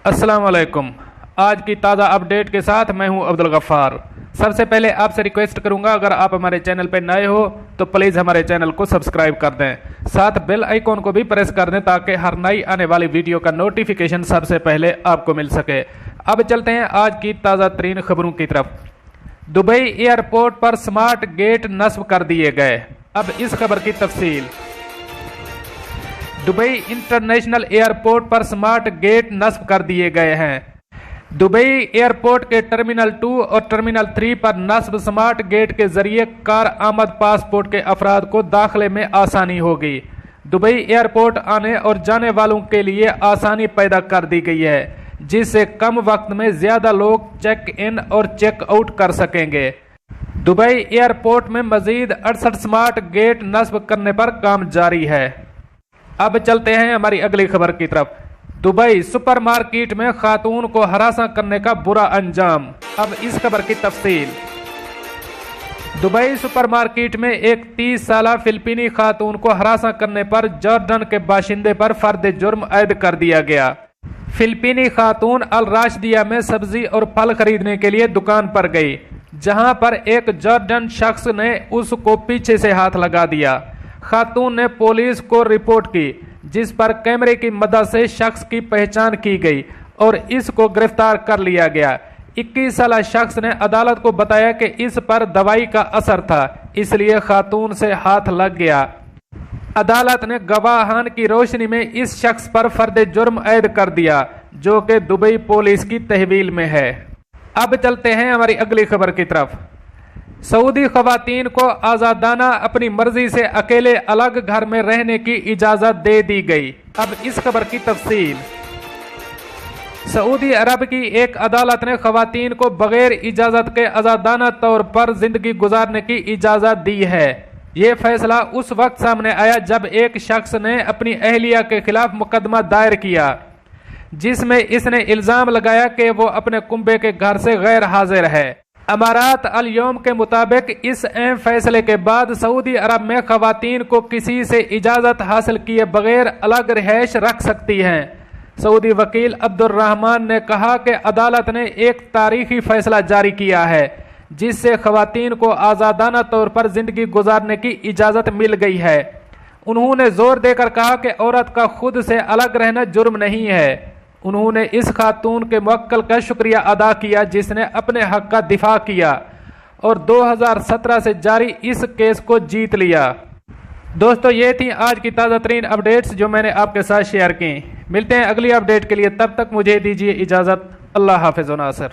السلام علیکم۔ آج کی تازہ اپڈیٹ کے ساتھ میں ہوں عبدالغفار۔ سب سے پہلے آپ سے ریکویسٹ کروں گا، اگر آپ ہمارے چینل پہ نئے ہو تو پلیز ہمارے چینل کو سبسکرائب کر دیں، ساتھ بیل آئیکن کو بھی پریس کر دیں تاکہ ہر نئی آنے والی ویڈیو کا نوٹیفیکیشن سب سے پہلے آپ کو مل سکے۔ اب چلتے ہیں آج کی تازہ ترین خبروں کی طرف۔ دبئی ایئرپورٹ پر سمارٹ گیٹ نصب کر دیے گئے۔ اب اس خبر کی تفصیل۔ دبئی انٹرنیشنل ایئرپورٹ پر سمارٹ گیٹ نصب کر دیے گئے ہیں۔ دبئی ایئرپورٹ کے ٹرمینل 2 اور ٹرمینل 3 پر نصب سمارٹ گیٹ کے ذریعے کار آمد پاسپورٹ کے افراد کو داخلے میں آسانی ہوگی۔ دبئی ایئرپورٹ آنے اور جانے والوں کے لیے آسانی پیدا کر دی گئی ہے، جس سے کم وقت میں زیادہ لوگ چیک ان اور چیک آؤٹ کر سکیں گے۔ دبئی ایئرپورٹ میں مزید 68 سمارٹ گیٹ نصب کرنے پر کام جاری ہے۔ اب چلتے ہیں ہماری اگلی خبر کی طرف۔ دبئی سپر مارکیٹ میں خاتون کو ہراساں کرنے کا برا انجام۔ اب اس خبر کی تفصیل۔ دبئی سپر مارکیٹ میں ایک 30 سالہ فلپینی خاتون کو ہراساں کرنے پر جارڈن کے باشندے پر فرد جرم عائد کر دیا گیا۔ فلپینی خاتون الراشدیہ میں سبزی اور پھل خریدنے کے لیے دکان پر گئی، جہاں پر ایک جارڈن شخص نے اس کو پیچھے سے ہاتھ لگا دیا۔ خاتون نے پولیس کو رپورٹ کی، جس پر کیمرے کی مدد سے شخص کی پہچان کی گئی اور اس کو گرفتار کر لیا گیا۔ 21 سالہ شخص نے عدالت کو بتایا کہ اس پر دوائی کا اثر تھا، اس لیے خاتون سے ہاتھ لگ گیا۔ عدالت نے گواہان کی روشنی میں اس شخص پر فرد جرم عائد کر دیا، جو کہ دبئی پولیس کی تحویل میں ہے۔ اب چلتے ہیں ہماری اگلی خبر کی طرف۔ سعودی خواتین کو آزادانہ اپنی مرضی سے اکیلے الگ گھر میں رہنے کی اجازت دے دی گئی۔ اب اس خبر کی تفصیل۔ سعودی عرب کی ایک عدالت نے خواتین کو بغیر اجازت کے آزادانہ طور پر زندگی گزارنے کی اجازت دی ہے۔ یہ فیصلہ اس وقت سامنے آیا جب ایک شخص نے اپنی اہلیہ کے خلاف مقدمہ دائر کیا، جس میں اس نے الزام لگایا کہ وہ اپنے کنبے کے گھر سے غیر حاضر ہے۔ امارات الیوم کے مطابق اس اہم فیصلے کے بعد سعودی عرب میں خواتین کو کسی سے اجازت حاصل کیے بغیر الگ رہائش رکھ سکتی ہیں۔ سعودی وکیل عبد الرحمان نے کہا کہ عدالت نے ایک تاریخی فیصلہ جاری کیا ہے، جس سے خواتین کو آزادانہ طور پر زندگی گزارنے کی اجازت مل گئی ہے۔ انہوں نے زور دے کر کہا کہ عورت کا خود سے الگ رہنا جرم نہیں ہے۔ انہوں نے اس خاتون کے موکل کا شکریہ ادا کیا جس نے اپنے حق کا دفاع کیا اور 2017 سے جاری اس کیس کو جیت لیا۔ دوستو، یہ تھی آج کی تازہ ترین اپڈیٹس جو میں نے آپ کے ساتھ شیئر کی۔ ملتے ہیں اگلی اپڈیٹ کے لیے، تب تک مجھے دیجیے اجازت۔ اللہ حافظ و ناصر۔